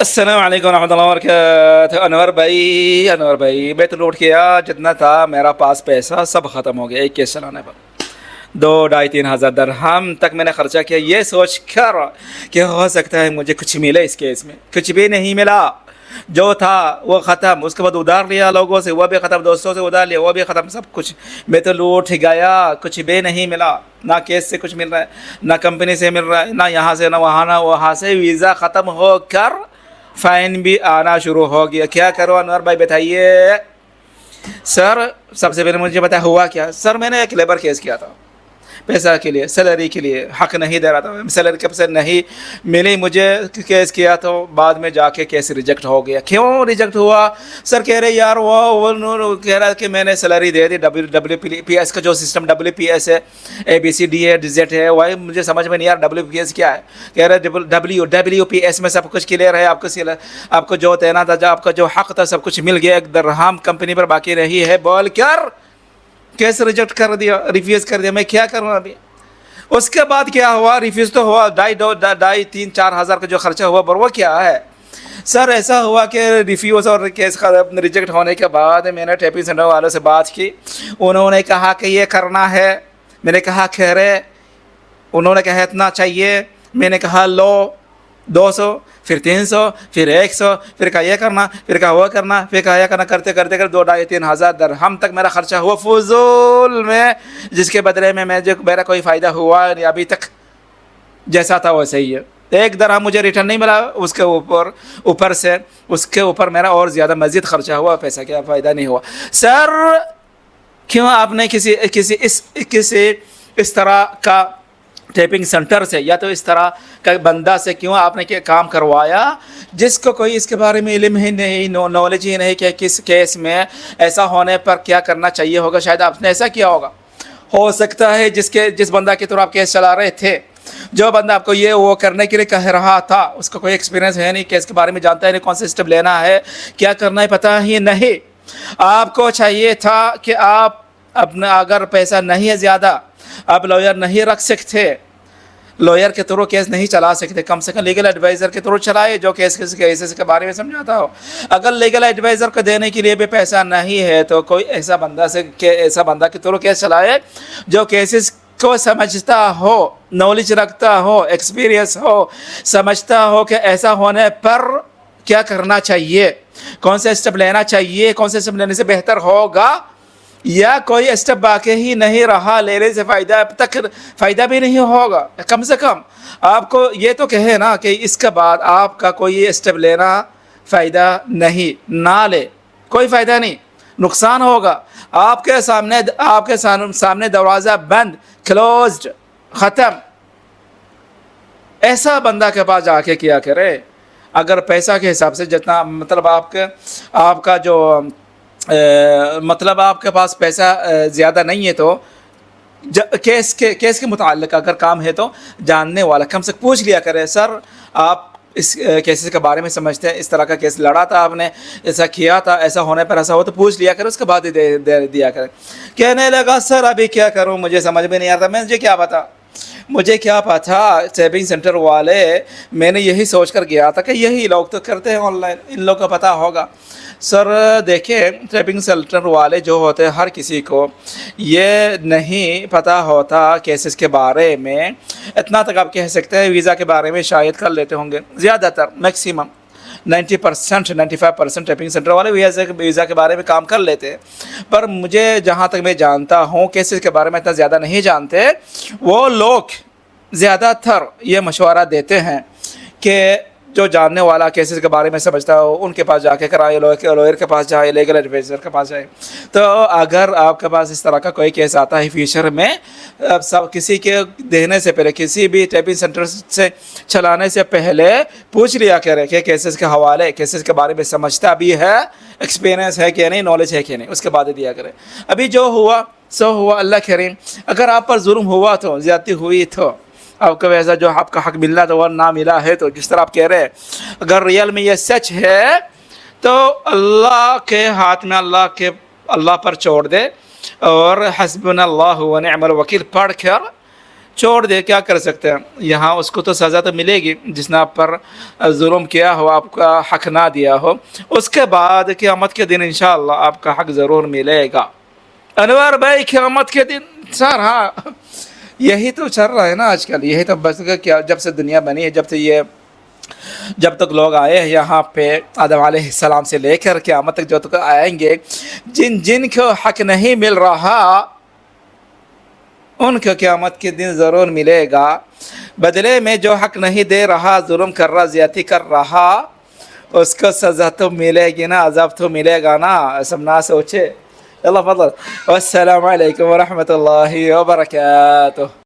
السلام علیکم ورحمۃ اللہ وبرکاتہ۔ انور بھائی میں تو لوٹ کیا جتنا تھا میرا پاس پیسہ سب ختم ہو گیا ایک کیس چلانے پر۔ 2-2.5-3 ہزار درہم تک میں نے خرچہ کیا یہ سوچ کر کہ ہو سکتا ہے مجھے کچھ ملے اس کیس میں، کچھ بھی نہیں ملا۔ جو تھا وہ ختم، اس کے بعد ادھار لیا لوگوں سے وہ بھی ختم، دوستوں سے ادھار لیا وہ بھی ختم، سب کچھ میں تو لوٹ گیا، کچھ بھی نہیں ملا۔ نہ کیس سے کچھ مل رہا ہے، نہ کمپنی سے مل رہا ہے، نہ یہاں سے نہ وہاں سے۔ ویزا ختم ہو کر فائن بھی آنا شروع ہو گیا۔ کیا کرو انور بھائی بتائیے؟ سر سب سے پہلے مجھے بتا ہوا کیا؟ سر میں نے ایک لیبر کیس کیا تھا پیسہ کے لیے، سیلری کے لیے حق نہیں دے رہا تھا، سیلری کب سے نہیں ملی مجھے، کیس کیا تو بعد میں جا کے کیس ریجیکٹ ہو گیا۔ کیوں ریجیکٹ ہوا؟ سر کہہ رہے یار وہ کہہ رہا کہ میں نے سیلری دے دی، WPS کا جو سسٹم WPS ہے، ABCD ہے، DZ ہے، وہی مجھے سمجھ میں نہیں یار WPS کیا ہے۔ کہہ رہے WPS میں سب کچھ کلیئر ہے، آپ کو جو دینا تھا، آپ کا جو حق تھا سب کچھ مل گیا، ایک درہم کمپنی پر باقی رہی ہے بول کر کیس ریجیکٹ کر دیا، ریفیوز کر دیا۔ میں کیا کروں ابھی؟ اس کے بعد کیا ہوا؟ ریفیوز تو ہوا، 2.5-3-4 ہزار کا جو خرچہ ہوا پر وہ کیا ہے؟ سر ایسا ہوا کہ ریفیوز اور کیس ریجیکٹ ہونے کے بعد میں نے ٹیپنگ سینٹر والوں سے بات کی، انہوں نے کہا کہ یہ کرنا ہے۔ میں نے کہا خیرے، انہوں نے کہا اتنا چاہیے، میں نے کہا لو 200، پھر 300، پھر 100، پھر کہا یہ کرنا، پھر کہا وہ کرنا، پھر کہا یہ کرنا، کرتے 2-2.5-3 ہزار درہم تک میرا خرچہ ہوا فضول میں، جس کے بدلے میں میرا کوئی فائدہ ہوا نہیں ابھی تک، جیسا تھا ویسے ہی ہے۔ 1 درہم مجھے ریٹرن نہیں ملا، اس کے اوپر میرا اور زیادہ مزید خرچہ ہوا، پیسہ کیا فائدہ نہیں ہوا۔ سر کیوں آپ نے کسی اس طرح کا ٹیپنگ سینٹر سے یا تو اس طرح کا بندہ سے کیوں آپ نے کام کروایا جس کو کوئی اس کے بارے میں علم ہی نہیں، نالج ہی نہیں کہ کس کیس میں ایسا ہونے پر کیا کرنا چاہیے ہوگا؟ شاید آپ نے ایسا کیا ہوگا، ہو سکتا ہے جس بندہ کے طور آپ کیس چلا رہے تھے، جو بندہ آپ کو وہ کرنے کے لیے کہہ رہا تھا، اس کو کوئی ایکسپیرینس ہے نہیں، کیس کے بارے میں جانتا ہے نہیں، کون سے اسٹیپ لینا ہے، کیا کرنا ہے پتہ ہی نہیں۔ آپ کو چاہیے تھا کہ آپ اپنا اگر پیسہ نہیں ہے زیادہ، آپ لوئر نہیں رکھ سکتے، لوئر کے تھرو کیس نہیں چلا سکتے، کم سے کم لیگل ایڈوائزر کے تھرو چلائے جو کیسز کے بارے میں سمجھاتا ہو۔ اگر لیگل ایڈوائزر کو دینے کے لیے بھی پیسہ نہیں ہے تو کوئی ایسا بندہ کے تھرو کیس چلائے جو کیسز کو سمجھتا ہو، نالج رکھتا ہو، ایکسپیرینس ہو، سمجھتا ہو کہ ایسا ہونے پر کیا کرنا چاہیے، کون سے اسٹیپ لینا چاہیے، کون سے اسٹیپ لینے سے بہتر ہوگا، یا کوئی اسٹیپ باقی ہی نہیں رہا، لینے سے فائدہ بھی نہیں ہوگا۔ کم سے کم آپ کو یہ تو کہے نا کہ اس کے بعد آپ کا کوئی اسٹیپ لینا فائدہ نہیں، نہ لے، کوئی فائدہ نہیں، نقصان ہوگا۔ آپ کے سامنے دروازہ بند، کلوزڈ، ختم۔ ایسا بندہ کے پاس جا کے کیا کرے۔ اگر پیسہ کے حساب سے جتنا مطلب آپ کا جو مطلب آپ کے پاس پیسہ زیادہ نہیں ہے تو کیس کے متعلق اگر کام ہے تو جاننے والا کم سے پوچھ لیا کرے، سر آپ اس کیسز کے بارے میں سمجھتے ہیں، اس طرح کا کیس لڑا تھا آپ نے، ایسا کیا تھا، ایسا ہونے پر ایسا ہو تو پوچھ لیا کرے، اس کے بعد دے دیا کرے۔ کہنے لگا سر ابھی کیا کروں، مجھے سمجھ میں نہیں آتا، مجھے کیا پتا ٹیپنگ سینٹر والے، میں نے یہی سوچ کر گیا تھا کہ یہی لوگ تو کرتے ہیں آن لائن، ان لوگوں کو پتہ ہوگا۔ سر دیکھیں ٹیپنگ سینٹر والے جو ہوتے ہیں ہر کسی کو یہ نہیں پتہ ہوتا کیسز کے بارے میں، اتنا تک آپ کہہ سکتے ہیں ویزا کے بارے میں شاید کر لیتے ہوں گے، زیادہ تر میکسیمم 95% ٹیپنگ سینٹر والے ویزا کے بارے میں کام کر لیتے ہیں، پر مجھے جہاں تک میں جانتا ہوں کیسز کے بارے میں اتنا زیادہ نہیں جانتے۔ وہ لوگ زیادہ تر یہ مشورہ دیتے ہیں کہ جو جاننے والا کیسز کے بارے میں سمجھتا ہو ان کے پاس جا کے کرائے، لوئر کے پاس جائے، لیگل ایڈوائزر کے پاس جائے۔ تو اگر آپ کے پاس اس طرح کا کوئی کیس آتا ہے فیوچر میں، کسی کے دینے سے پہلے، کسی بھی ٹیپنگ سینٹر سے چلانے سے پہلے پوچھ لیا کرے کہ کیسز کے حوالے، کیسز کے بارے میں سمجھتا بھی ہے، ایکسپیرینس ہے کہ نہیں، نالج ہے کہ نہیں، اس کے بعد دیا کرے۔ ابھی جو ہوا سو ہوا، اللہ کریم۔ اگر آپ پر ظلم ہوا تو، زیادتی ہوئی تو، آپ کو ویسا جو آپ کا حق ملنا تو وہ نہ ملا ہے تو، جس طرح آپ کہہ رہے ہیں، اگر ریئل میں یہ سچ ہے تو اللہ کے ہاتھ میں، اللہ پر چھوڑ دے، اور حسبنا اللہ و نعم الوکیل پڑھ کر چھوڑ دے, کیا کر سکتے ہیں. یہاں اس کو تو سزا تو ملے گی جس نے آپ پر ظلم کیا ہو, آپ کا حق نہ دیا ہو. اس کے بعد قیامت کے دن انشاءاللہ آپ کا حق ضرور ملے گا. انور بھائی قیامت کے دن سر, ہاں یہی تو چل رہا ہے نا آج کل. یہی تو بس کیا, جب سے دنیا بنی ہے, جب تک لوگ آئے ہیں یہاں پہ آدم علیہ السلام سے لے کر قیامت تک جو تک آئیں گے, جن کو حق نہیں مل رہا ان کو قیامت کے دن ضرور ملے گا. بدلے میں جو حق نہیں دے رہا, ظلم کر رہا, زیادتی کر رہا, اس کو سزا تو ملے گی نا, عذاب تو ملے گا نا. سب نہ سوچے. اللہ فضل. والسلام علیکم ورحمۃ اللہ وبرکاتہ.